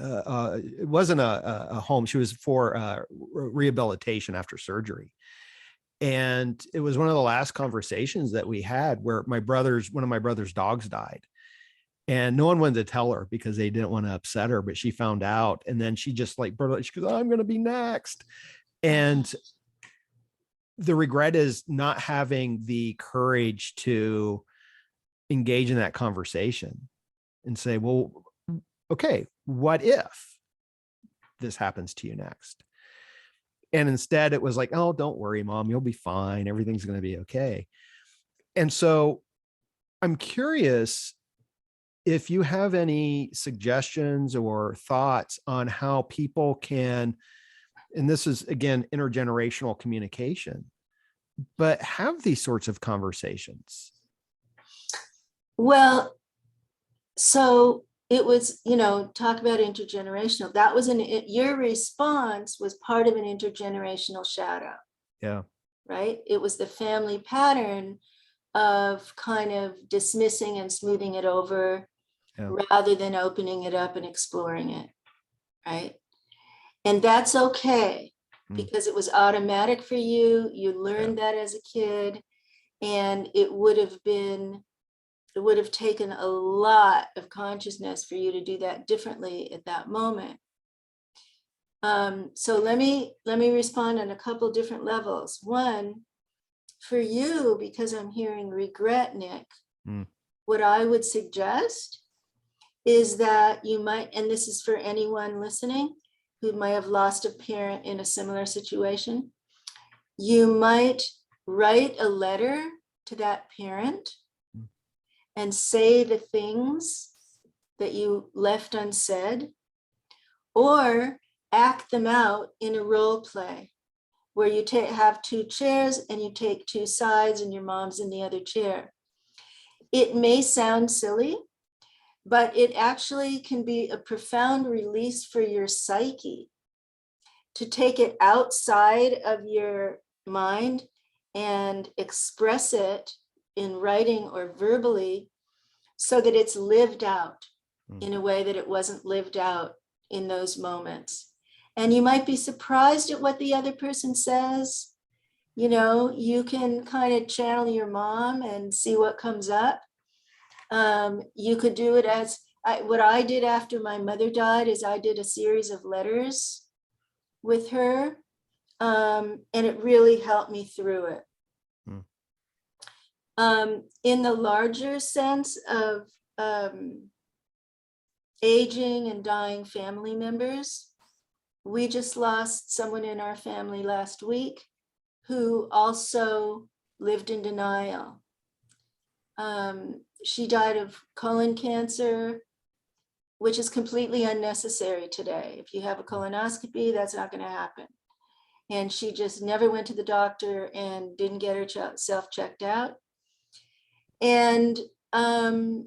it wasn't a home. She was for rehabilitation after surgery. And it was one of the last conversations that we had where one of my brother's dogs died. And no one wanted to tell her because they didn't want to upset her, but she found out. And then she just she goes, I'm going to be next. And the regret is not having the courage to engage in that conversation and say, well, okay, what if this happens to you next? And instead it was like, oh, don't worry, Mom, you'll be fine. Everything's going to be okay. And so I'm curious if you have any suggestions or thoughts on how people can, and this is again, intergenerational communication, but have these sorts of conversations. Well, so it was, talk about intergenerational. That was your response was part of an intergenerational shadow. Yeah. Right? It was the family pattern of kind of dismissing and smoothing it over rather than opening it up and exploring it. Right? And that's okay because it was automatic for you. You learned that as a kid, and it would have taken a lot of consciousness for you to do that differently at that moment. So let me respond on a couple different levels. One, for you, because I'm hearing regret, Nick, what I would suggest is that you might, and this is for anyone listening who might have lost a parent in a similar situation, you might write a letter to that parent and say the things that you left unsaid, or act them out in a role play where you have two chairs and you take two sides and your mom's in the other chair. It may sound silly, but it actually can be a profound release for your psyche to take it outside of your mind and express it in writing or verbally so that it's lived out in a way that it wasn't lived out in those moments. And you might be surprised at what the other person says. You can kind of channel your mom and see what comes up. You could do it as what I did after my mother died is I did a series of letters with her, and it really helped me through it. In the larger sense of aging and dying family members, we just lost someone in our family last week who also lived in denial. She died of colon cancer, which is completely unnecessary today. If you have a colonoscopy, that's not going to happen. And she just never went to the doctor and didn't get herself checked out. And so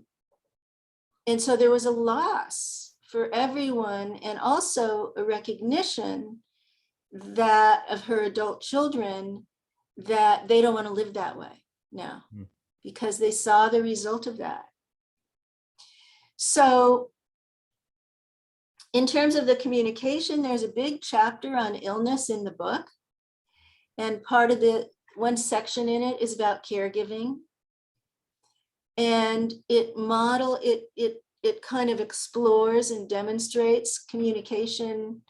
there was a loss for everyone, and also a recognition that of her adult children that they don't want to live that way now, because they saw the result of that. So in terms of the communication, there's a big chapter on illness in the book. And part of the one section in it is about caregiving. And it kind of explores and demonstrates communication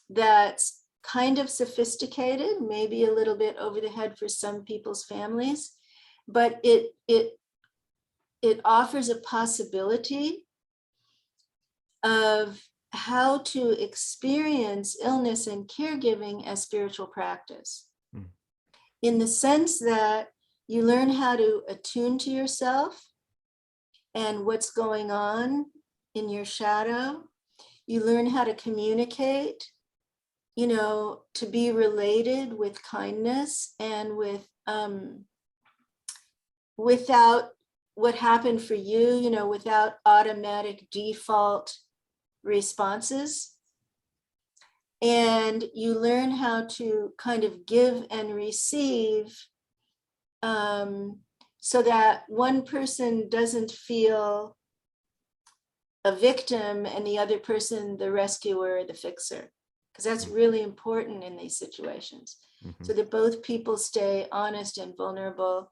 that's kind of sophisticated, maybe a little bit over the head for some people's families, but it offers a possibility of how to experience illness and caregiving as spiritual practice, in the sense that you learn how to attune to yourself and what's going on in your shadow. You learn how to communicate, to be related with kindness and with without what happened for you, without automatic default responses. And you learn how to kind of give and receive, so that one person doesn't feel a victim and the other person the rescuer, the fixer, because that's really important in these situations. So that both people stay honest and vulnerable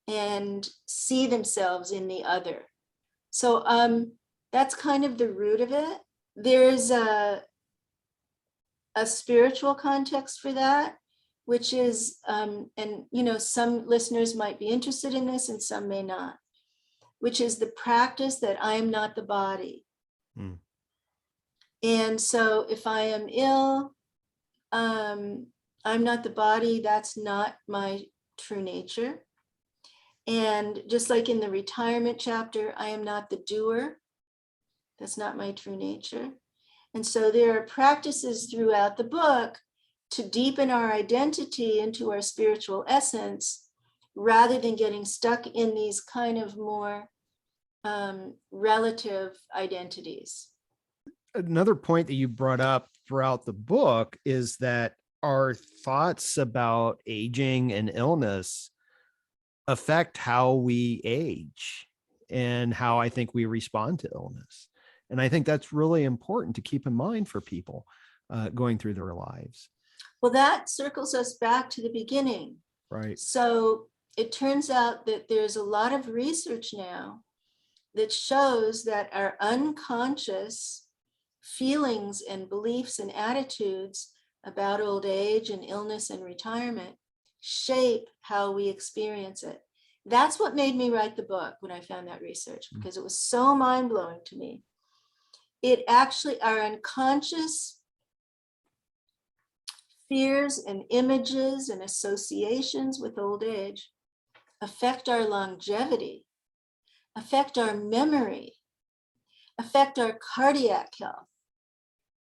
and see themselves in the other. So that's kind of the root of it. There's a spiritual context for that, which is, and some listeners might be interested in this and some may not, which is the practice that I am not the body. And so if I am ill, I'm not the body, that's not my true nature. And just like in the retirement chapter, I am not the doer, that's not my true nature. And so there are practices throughout the book to deepen our identity into our spiritual essence, rather than getting stuck in these kind of more relative identities. Another point that you brought up throughout the book is that our thoughts about aging and illness affect how we age and how I think we respond to illness. And I think that's really important to keep in mind for people going through their lives. Well, that circles us back to the beginning. Right. So it turns out that there's a lot of research now that shows that our unconscious feelings and beliefs and attitudes about old age and illness and retirement shape how we experience it. That's what made me write the book when I found that research, because it was so mind-blowing to me. It actually, our unconscious fears and images and associations with old age affect our longevity, affect our memory, affect our cardiac health.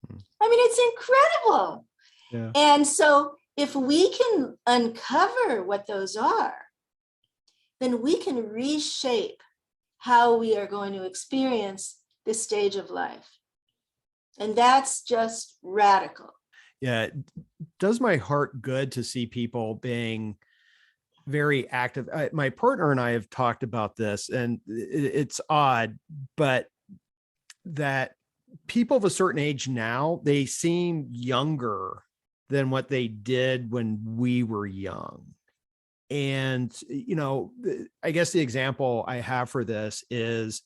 I mean, it's incredible. Yeah. And so if we can uncover what those are, then we can reshape how we are going to experience this stage of life. And that's just radical. Yeah, it does my heart good to see people being very active. My partner and I have talked about this, and it's odd, but that people of a certain age now, they seem younger than what they did when we were young. And, I guess the example I have for this is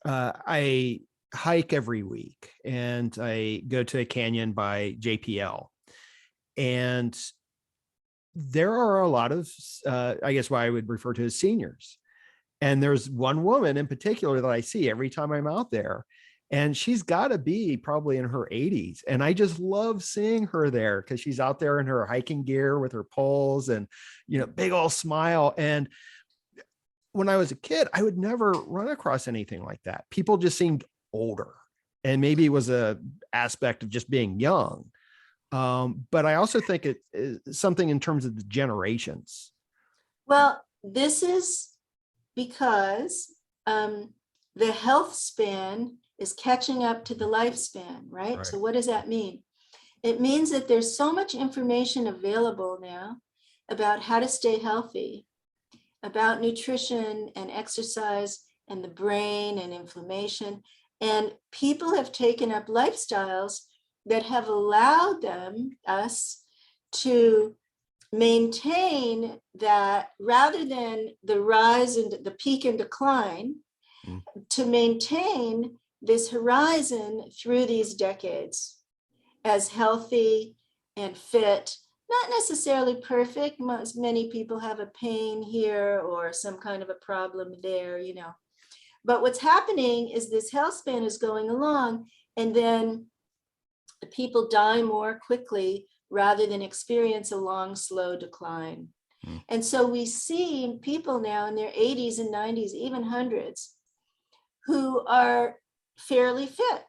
I hike every week and I go to a canyon by JPL. And there are a lot of, I guess what I would refer to as seniors. And there's one woman in particular that I see every time I'm out there. And she's got to be probably in her 80s. And I just love seeing her there because she's out there in her hiking gear with her poles and, big old smile. And when I was a kid, I would never run across anything like that. People just seemed older. And maybe it was a aspect of just being young. But I also think it is something in terms of the generations. Well, this is because the health span is catching up to the lifespan, right? So what does that mean? It means that there's so much information available now about how to stay healthy, about nutrition and exercise and the brain and inflammation. And people have taken up lifestyles that have allowed us to maintain that, rather than the rise and the peak and decline, to maintain this horizon through these decades as healthy and fit, not necessarily perfect. Many people have a pain here or some kind of a problem there, But what's happening is this health span is going along, and then the people die more quickly rather than experience a long, slow decline. And so we see people now in their 80s and 90s, even hundreds, who are fairly fit,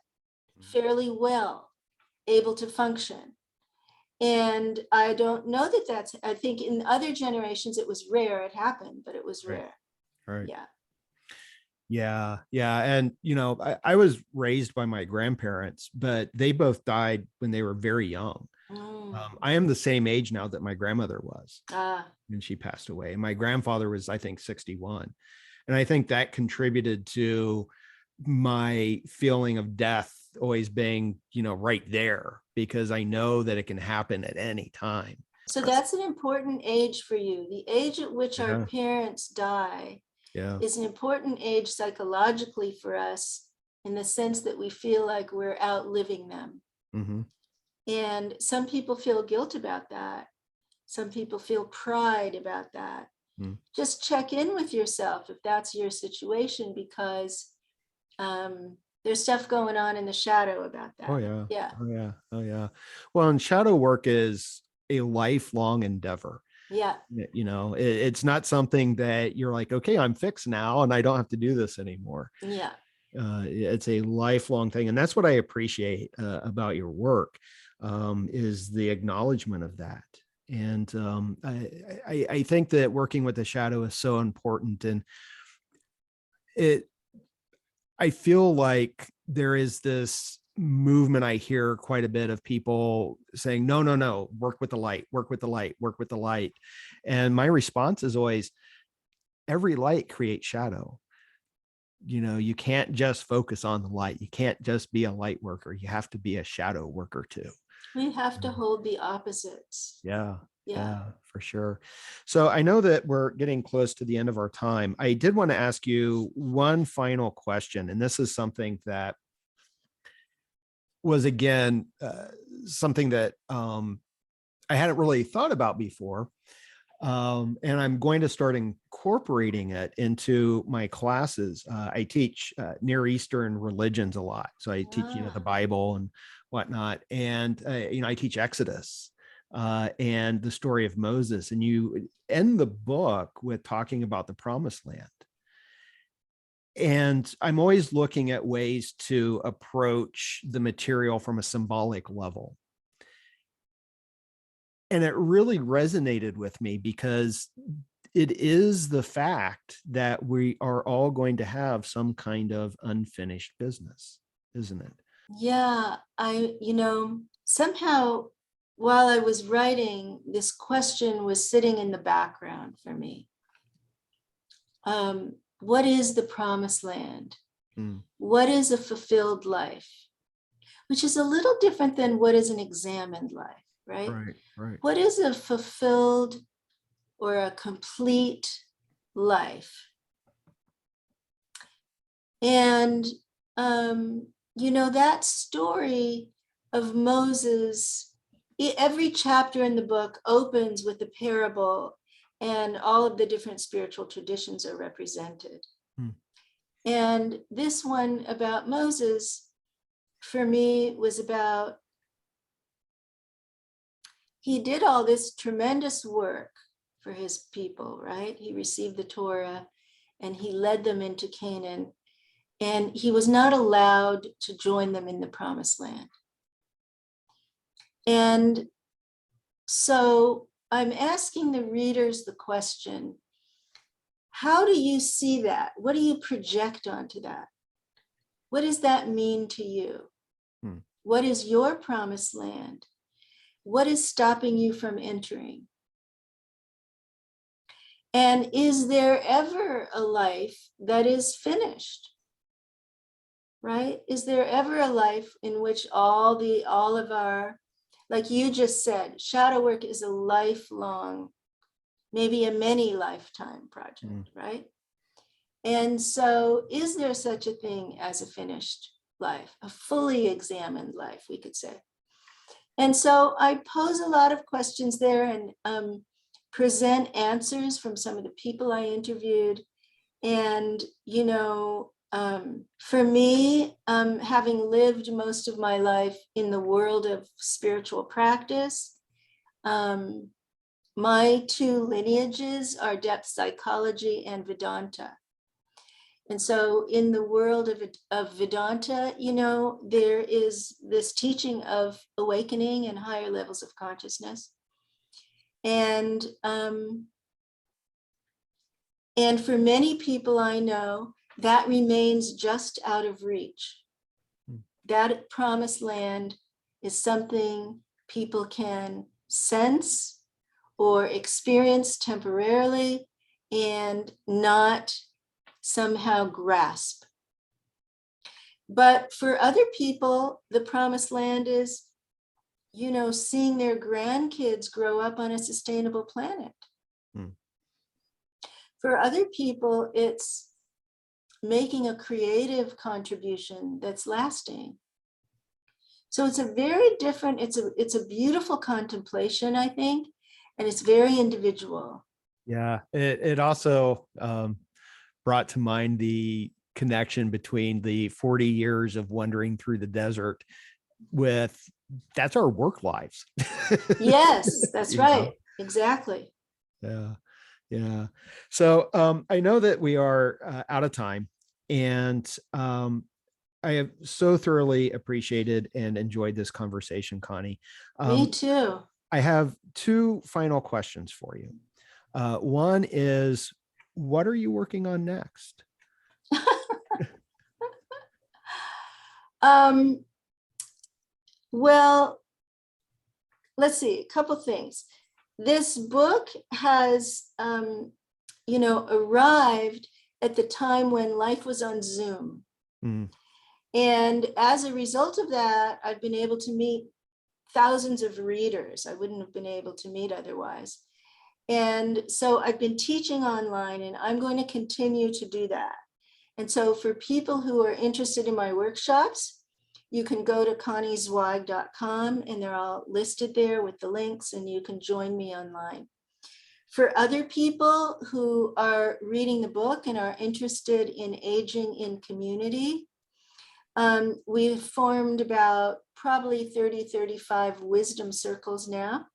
fairly well, able to function. And I don't know that I think in other generations, it was rare. It happened, but it was rare. Right. Yeah. Yeah. And, I was raised by my grandparents, but they both died when they were very young. I am the same age now that my grandmother was when she passed away. And my grandfather was, I think, 61. And I think that contributed to my feeling of death always being, right there, because I know that it can happen at any time. So that's an important age for you. The age at which our parents die is an important age psychologically for us, in the sense that we feel like we're outliving them. And some people feel guilt about that. Some people feel pride about that. Just check in with yourself if that's your situation, because there's stuff going on in the shadow about that. Oh yeah. Well, and shadow work is a lifelong endeavor. It's not something that you're like, okay, I'm fixed now and I don't have to do this anymore. It's a lifelong thing. And that's what I appreciate about your work, is the acknowledgement of that. And I think that working with the shadow is so important. And I feel like there is this movement. I hear quite a bit of people saying, no, work with the light, work with the light, work with the light. And my response is always, every light creates shadow. You can't just focus on the light. You can't just be a light worker. You have to be a shadow worker too. We have to hold the opposites. Yeah, for sure. So I know that we're getting close to the end of our time. I did want to ask you one final question. And this is something that was, again, something that I hadn't really thought about before. And I'm going to start incorporating it into my classes. I teach Near Eastern religions a lot. So I teach, the Bible and whatnot. And, I teach Exodus and the story of Moses. And you end the book with talking about the Promised Land. And I'm always looking at ways to approach the material from a symbolic level. And it really resonated with me, because it is the fact that we are all going to have some kind of unfinished business, isn't it? Yeah, somehow while I was writing, this question was sitting in the background for me. What is the promised land? What is a fulfilled life? Which is a little different than what is an examined life, right? Right. What is a fulfilled or a complete life? And, that story of Moses every chapter in the book opens with a parable, and all of the different spiritual traditions are represented. Hmm. And this one about Moses, for me, was about, he did all this tremendous work for his people, right? He received the Torah and he led them into Canaan, and he was not allowed to join them in the promised land. And so I'm asking the readers the question, how do you see that? What do you project onto that? What does that mean to you? Hmm. What is your promised land? What is stopping you from entering? And is there ever a life that is finished? Right? Is there ever a life in which all of our, like you just said, shadow work is a lifelong, maybe a many lifetime project, right? And so is there such a thing as a finished life, a fully examined life, we could say? And so I pose a lot of questions there and present answers from some of the people I interviewed. And, you know, for me, having lived most of my life in the world of spiritual practice, my two lineages are depth psychology and Vedanta. And so in the world of Vedanta, you know, there is this teaching of awakening and higher levels of consciousness. And for many people I know, that remains just out of reach. That promised land is something people can sense or experience temporarily and not somehow grasp. But for other people, the promised land is, you know, seeing their grandkids grow up on a sustainable planet. For other people, it's making a creative contribution that's lasting. So it's a very different, it's a beautiful contemplation, I think, and it's very individual. Yeah, it also brought to mind the connection between the 40 years of wandering through the desert with, that's our work lives. Yes, that's You right. know? Exactly. Yeah. Yeah. So I know that we are out of time, and I have so thoroughly appreciated and enjoyed this conversation, Connie. Me too. I have two final questions for you. One is, what are you working on next? Well, let's see, a couple things. This book has, you know, arrived at the time when life was on Zoom. And as a result of that, I've been able to meet thousands of readers I wouldn't have been able to meet otherwise. And so I've been teaching online, and I'm going to continue to do that. And so for people who are interested in my workshops, you can go to conniezweig.com, and they're all listed there with the links, and you can join me online. For other people who are reading the book and are interested in aging in community, we've formed about probably 35 wisdom circles now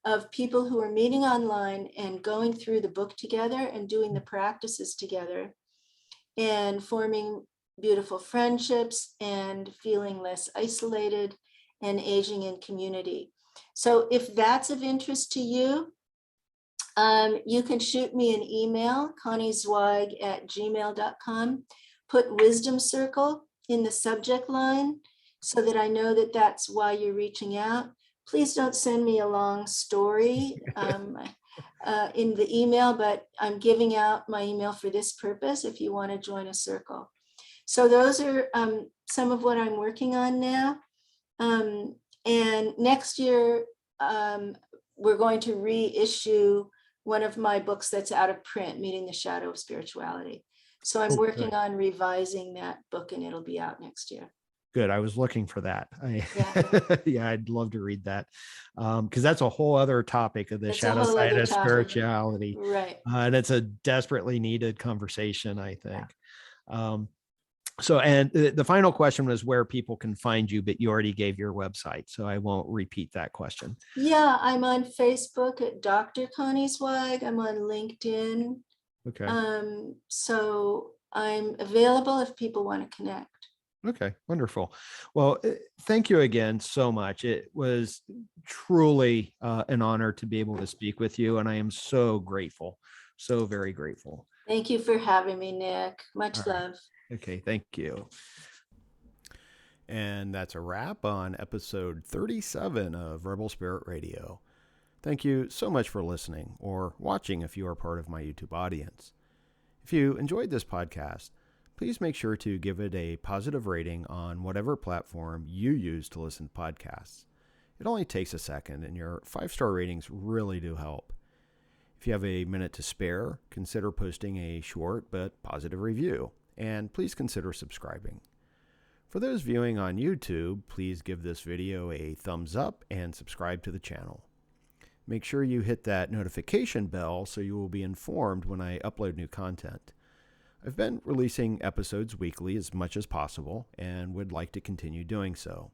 of people who are meeting online and going through the book together and doing the practices together and forming beautiful friendships and feeling less isolated and aging in community. So if that's of interest to you, you can shoot me an email, conniezweig@gmail.com, put wisdom circle in the subject line so that I know that that's why you're reaching out. Please don't send me a long story in the email, but I'm giving out my email for this purpose if you want to join a circle. So those are some of what I'm working on now. And next year, we're going to reissue one of my books that's out of print, Meeting the Shadow of Spirituality. So I'm working on revising that book, and it'll be out next year. Good. I was looking for that. Yeah. Yeah, I'd love to read that. Because that's a whole other topic of the It's a shadow whole side other of topic. spirituality. Right. And it's a desperately needed conversation, I Yeah. think. And the final question was where people can find you, but you already gave your website, so I won't repeat that question. Yeah, I'm on Facebook at Dr. Connie Zweig. I'm on LinkedIn. Okay. So I'm available if people want to connect. Okay, wonderful. Well, thank you again so much. It was truly an honor to be able to speak with you, and I am so grateful, so very grateful. Thank you for having me, Nick. Much All right. love. Okay, thank you. And that's a wrap on episode 37 of Rebel Spirit Radio. Thank you so much for listening or watching if you are part of my YouTube audience. If you enjoyed this podcast, please make sure to give it a positive rating on whatever platform you use to listen to podcasts. It only takes a second, and your 5-star ratings really do help. If you have a minute to spare, consider posting a short but positive review, and please consider subscribing. For those viewing on YouTube, please give this video a thumbs up and subscribe to the channel. Make sure you hit that notification bell so you will be informed when I upload new content. I've been releasing episodes weekly as much as possible and would like to continue doing so.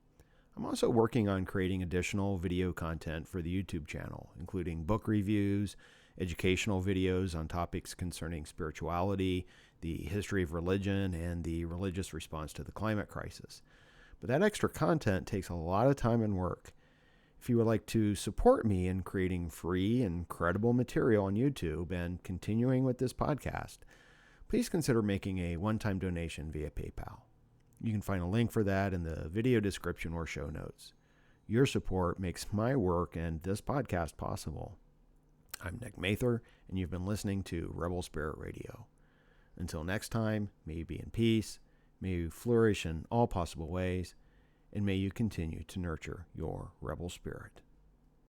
I'm also working on creating additional video content for the YouTube channel, including book reviews, educational videos on topics concerning spirituality, the history of religion, and the religious response to the climate crisis. But that extra content takes a lot of time and work. If you would like to support me in creating free and credible material on YouTube and continuing with this podcast, please consider making a one-time donation via PayPal. You can find a link for that in the video description or show notes. Your support makes my work and this podcast possible. I'm Nick Mather, and you've been listening to Rebel Spirit Radio. Until next time, may you be in peace, may you flourish in all possible ways, and may you continue to nurture your rebel spirit.